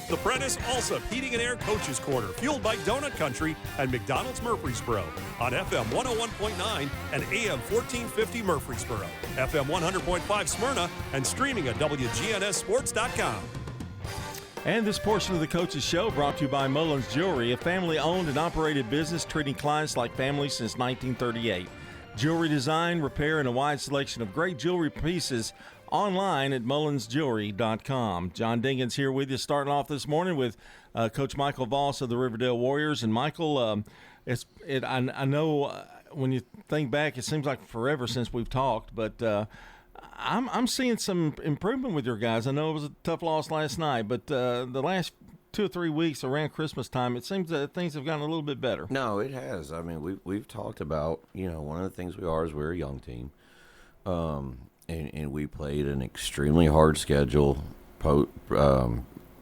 The Prentice Allsup Heating and Air Coaches Corner, fueled by Donut Country and McDonald's Murfreesboro on FM 101.9 and AM 1450 Murfreesboro, FM 100.5 Smyrna, and streaming at WGNSSports.com. And this portion of the Coach's Show brought to you by Mullins Jewelry, a family-owned and operated business treating clients like family since 1938. Jewelry design, repair, and a wide selection of great jewelry pieces online at mullinsjewelry.com. John Dinkins here with you, starting off this morning with Coach Michael Voss of the Riverdale Warriors. And Michael, I know when you think back, it seems like forever since we've talked, but I'm seeing some improvement with your guys. I know it was a tough loss last night, but the last 2 or 3 weeks around Christmas time, it seems that things have gotten a little bit better. No, it has. I mean, we've talked about, one of the things we are is we're a young team. And we played an extremely hard schedule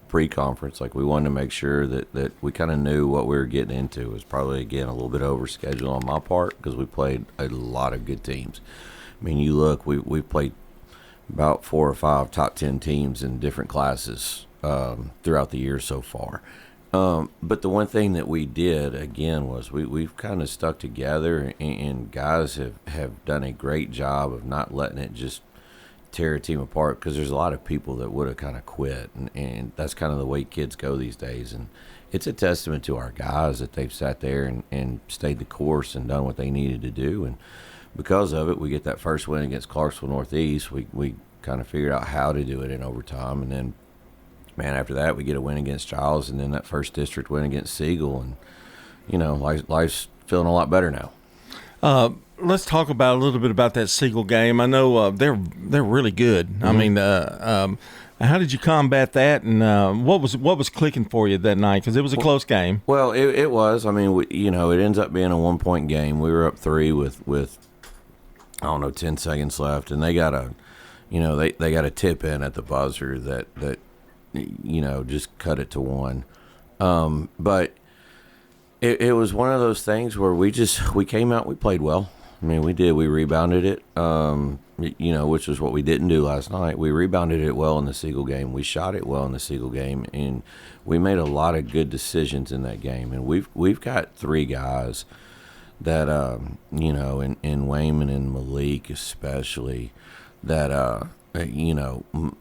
pre-conference. Like, we wanted to make sure that we kind of knew what we were getting into. It was probably, again, a little bit over-scheduled on my part because we played a lot of good teams. I mean, you look, we played about 4 or 5 top 10 teams in different classes throughout the year so far. But the one thing that we did, again, was we've kind of stuck together, and guys have done a great job of not letting it just tear a team apart, because there's a lot of people that would have kind of quit, and that's kind of the way kids go these days. And it's a testament to our guys that they've sat there and stayed the course and done what they needed to do. And because of it, we get that first win against Clarksville Northeast. We kind of figured out how to do it in overtime, and then after that, we get a win against Giles, and then that first district win against Siegel, and life's feeling a lot better now. Let's talk about a little bit about that Siegel game. I know they're really good. Mm-hmm. I mean, how did you combat that, and what was clicking for you that night? Because it was a close game. Well, it was. I mean, it ends up being a 1-point game. We were up 3 with 10 seconds left, and they got they got a tip in at the buzzer that just cut it to 1. But it was one of those things where we came out, we played well. I mean, we did. We rebounded it, which was what we didn't do last night. We rebounded it well in the Siegel game. We shot it well in the Siegel game, and we made a lot of good decisions in that game. And we've got 3 guys that, in Wayman and Malik especially, that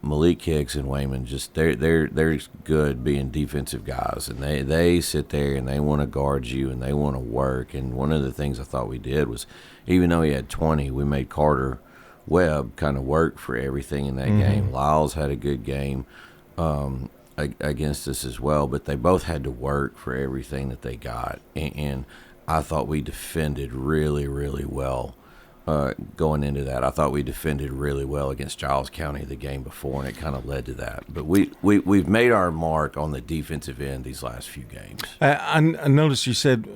Malik Hicks and Wayman, just they're good being defensive guys, and they sit there and they want to guard you and they want to work. And one of the things I thought we did was, even though he had 20, we made Carter Webb kind of work for everything in that game. Lyles had a good game against us as well, but they both had to work for everything that they got. And I thought we defended really, really well. Going into that, I thought we defended really well against Giles County the game before, and it kind of led to that. But we've made our mark on the defensive end these last few games. I noticed you said,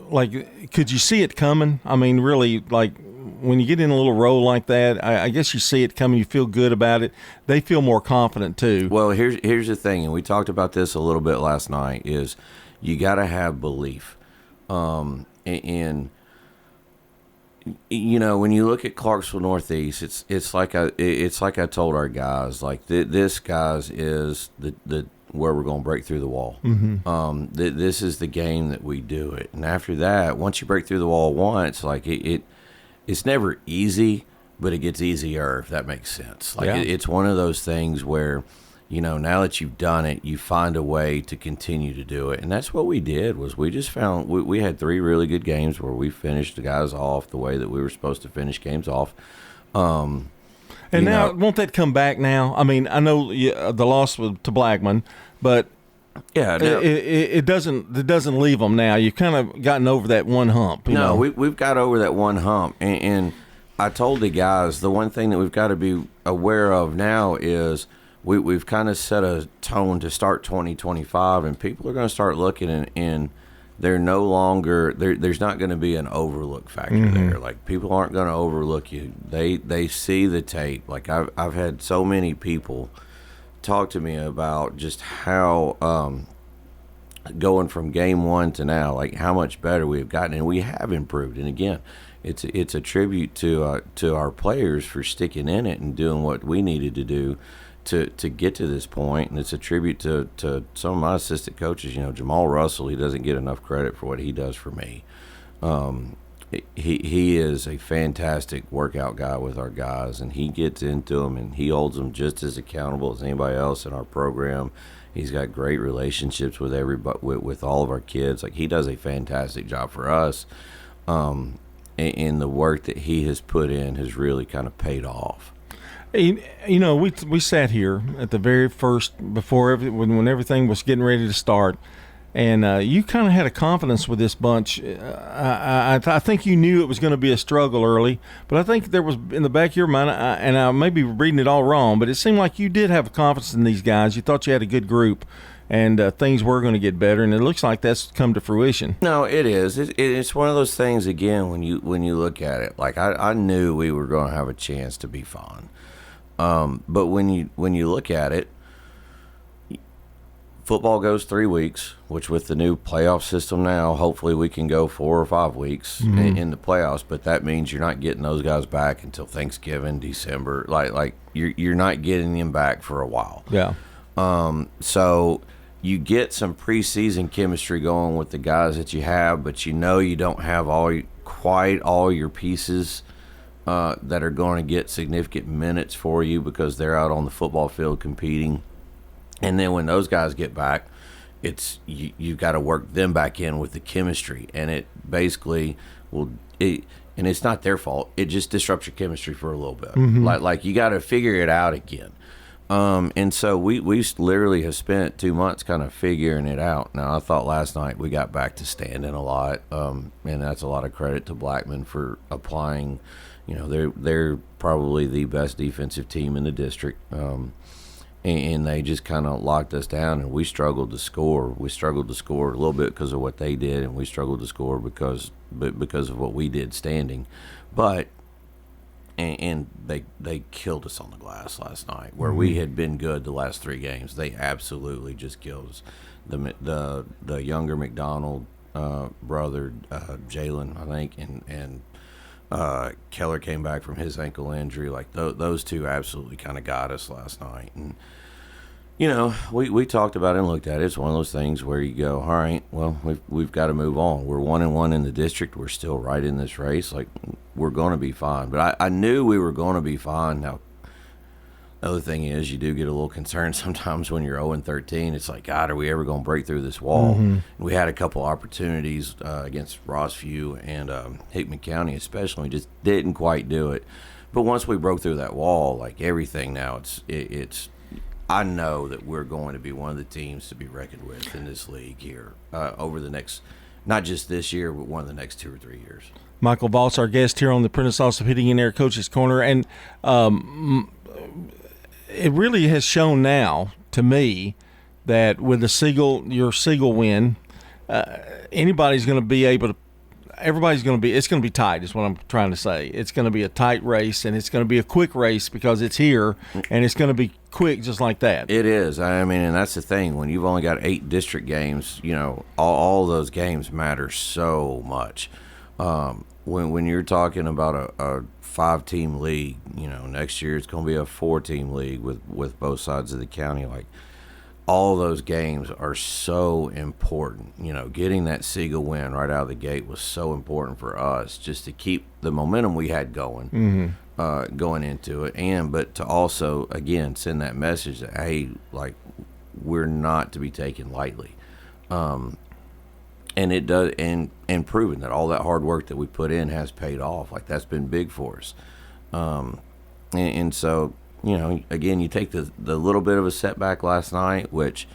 could you see it coming? I mean, really, when you get in a little roll like that, I guess you see it coming. You feel good about it. They feel more confident too. Well, here's the thing, and we talked about this a little bit last night. Is you got to have belief, and when you look at Clarksville Northeast, it's like I told our guys, this guys is the where we're going to break through the wall. Mm-hmm. This is the game that we do it, and after that, once you break through the wall once, it's never easy, but it gets easier, if that makes sense. It's one of those things where, now that you've done it, you find a way to continue to do it. And that's what we did. Was we just found we had 3 really good games where we finished the guys off the way that we were supposed to finish games off. And now, won't that come back now? I mean, I know the loss to Blackman, but yeah, it doesn't leave them now. You've kind of gotten over that one hump. We've got over that one hump. And I told the guys, the one thing that we've got to be aware of now is we've kind of set a tone to start 2025, and people are going to start looking, and they're no longer there's not going to be an overlook factor there. Like, people aren't going to overlook you. They see the tape. Like, I've had so many people talk to me about just how going from game 1 to now, like how much better we've gotten, and we have improved. And again, it's a tribute to our players for sticking in it and doing what we needed to do to get to this point, and it's a tribute to some of my assistant coaches. Jamal Russell, he doesn't get enough credit for what he does for me. He is a fantastic workout guy with our guys, and he gets into them, and he holds them just as accountable as anybody else in our program. He's got great relationships with everybody, with all of our kids. Like, he does a fantastic job for us, and the work that he has put in has really kind of paid off. We sat here at the very first, when everything was getting ready to start, and you kind of had a confidence with this bunch. I think you knew it was going to be a struggle early, but I think there was in the back of your mind, and I may be reading it all wrong, but it seemed like you did have confidence in these guys. You thought you had a good group, and things were going to get better, and it looks like that's come to fruition. No, it is. It's one of those things, again, when you look at it. Like, I knew we were going to have a chance to be fine. But when you look at it, football goes 3 weeks, which with the new playoff system now, hopefully we can go 4 or 5 weeks in the playoffs. But that means you're not getting those guys back until Thanksgiving, December. Like you're not getting them back for a while. Yeah. So you get some preseason chemistry going with the guys that you have, but you don't have quite all your pieces that are going to get significant minutes for you because they're out on the football field competing. And then when those guys get back, it's you've got to work them back in with the chemistry, and it basically and it's not their fault. It just disrupts your chemistry for a little bit. Mm-hmm. Like you got to figure it out again. And so we literally have spent 2 months kind of figuring it out. Now, I thought last night we got back to standing a lot, and that's a lot of credit to Blackman for applying. They're probably the best defensive team in the district. And they just kind of locked us down, and we struggled to score. We struggled to score a little bit because of what they did, and we struggled to score because of what we did standing. But and they killed us on the glass last night, where we had been good the last 3 games. They absolutely just killed us. The younger McDonald brother, Jalen, I think, and Keller came back from his ankle injury. Like those two absolutely kind of got us last night. And we talked about it and looked at it. It's one of those things where you go, all right, well, we've got to move on. We're 1-1 in the district. We're still right in this race. Like, we're going to be fine. But I knew we were going to be fine. Now, the other thing is, you do get a little concerned sometimes when you're 0-13. It's like, God, are we ever going to break through this wall? Mm-hmm. We had a couple opportunities against Rossview and Hickman County especially. We just didn't quite do it. But once we broke through that wall, like everything now, it's I know that we're going to be one of the teams to be reckoned with in this league here over the next, not just this year, but one of the next 2 or 3 years. Michael Voss, our guest here on the Prentice Allsup Heating and Air Coaches Corner. And it really has shown now to me that with your Siegel win, anybody's going to be able to. Everybody's going to be. It's going to be tight. Is what I'm trying to say. It's going to be a tight race, and it's going to be a quick race because it's here, and it's going to be quick just like that. It is. I mean, and that's the thing. When you've only got 8 district games, all those games matter so much. When you're talking about a 5-team league, next year it's going to be a 4-team league with both sides of the county. Like, all those games are so important. Getting that Siegel win right out of the gate was so important for us, just to keep the momentum we had going, going into it, but to also, again, send that message that, hey, like, we're not to be taken lightly. And it does, and proving that all that hard work that we put in has paid off. Like, that's been big for us. And so, again, you take the little bit of a setback last night, which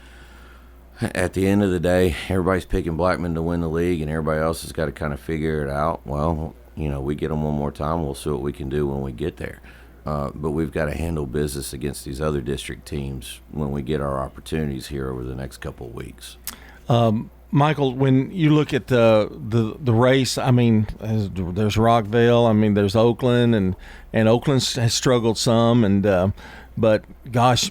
at the end of the day, everybody's picking Blackman to win the league, and everybody else has got to kind of figure it out. Well, we get them one more time. We'll see what we can do when we get there. But we've got to handle business against these other district teams when we get our opportunities here over the next couple of weeks. Michael, when you look at the race, I mean, there's Rockville, I mean, there's Oakland, and Oakland has struggled some, but gosh,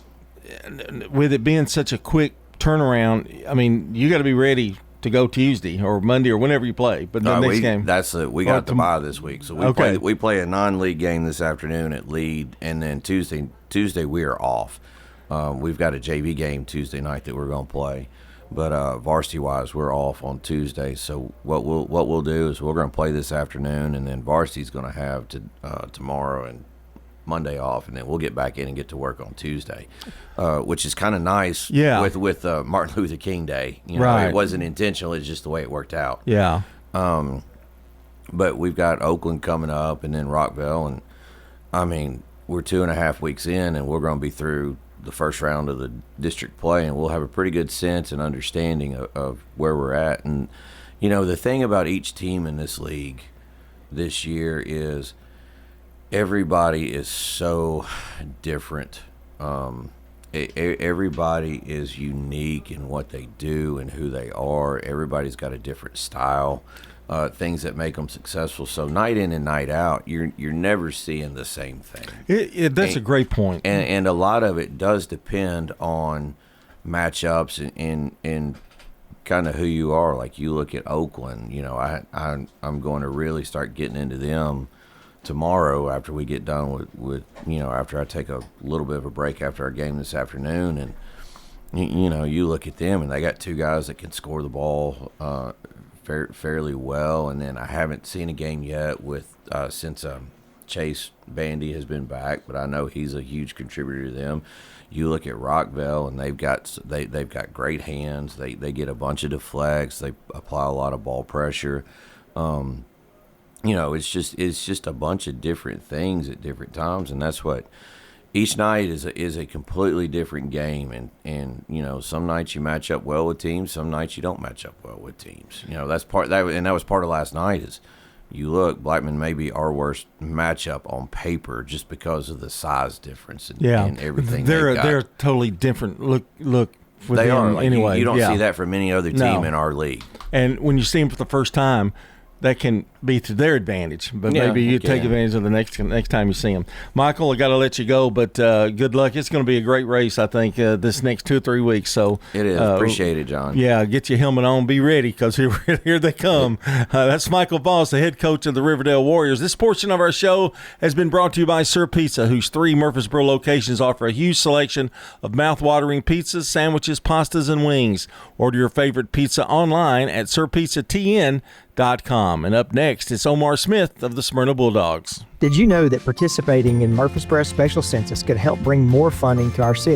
with it being such a quick turnaround, I mean, you got to be ready to go Tuesday or Monday or whenever you play. But the next game, we got the bye this week, so we play a non-league game this afternoon at Lead, and then Tuesday we are off. We've got a JV game Tuesday night that we're going to play. But varsity-wise, we're off on Tuesday. So what we'll do is we're going to play this afternoon, and then varsity's going to have tomorrow and Monday off, and then we'll get back in and get to work on Tuesday, which is kind of nice. Yeah. With Martin Luther King Day, Right. It wasn't intentional; it's just the way it worked out. Yeah. But we've got Oakland coming up, and then Rockville, and I mean we're 2.5 weeks in, and we're going to be through the first round of the district play, and we'll have a pretty good sense and understanding of where we're at. And the thing about each team in this league this year is everybody is so different. Everybody is unique in what they do and who they are. Everybody's got a different style, things that make them successful. So night in and night out, you're never seeing the same thing. That's a great point. And a lot of it does depend on matchups and kind of who you are. Like you look at Oakland, I'm going to really start getting into them tomorrow after we get done with after I take a little bit of a break after our game this afternoon. And you look at them, and they got two guys that can score the ball fairly well. And then I haven't seen a game yet with since Chase Bandy has been back, but I know he's a huge contributor to them. You look at Rockville, and they've got great hands. They get a bunch of deflects. They apply a lot of ball pressure. It's just a bunch of different things at different times, and that's what each night is a completely different game. And some nights you match up well with teams, some nights you don't match up well with teams. That's that was part of last night. Is you look, Blackman may be our worst matchup on paper just because of the size difference and everything. They're totally different. Look. They are. Like, anyway, you don't see that from any other team in our league. And when you see them for the first time, that can be to their advantage, but maybe you take advantage of the next time you see them. Michael, I got to let you go, but good luck. It's going to be a great race, I think, this next 2 or 3 weeks. So it is. Appreciate it, John. Yeah, get your helmet on. Be ready, because here they come. That's Michael Voss, the head coach of the Riverdale Warriors. This portion of our show has been brought to you by Sir Pizza, whose 3 Murfreesboro locations offer a huge selection of mouth-watering pizzas, sandwiches, pastas, and wings. Order your favorite pizza online at sirpizzatn.com. And up next, it's Omar Smith of the Smyrna Bulldogs. Did you know that participating in Murfreesboro Special Census could help bring more funding to our city?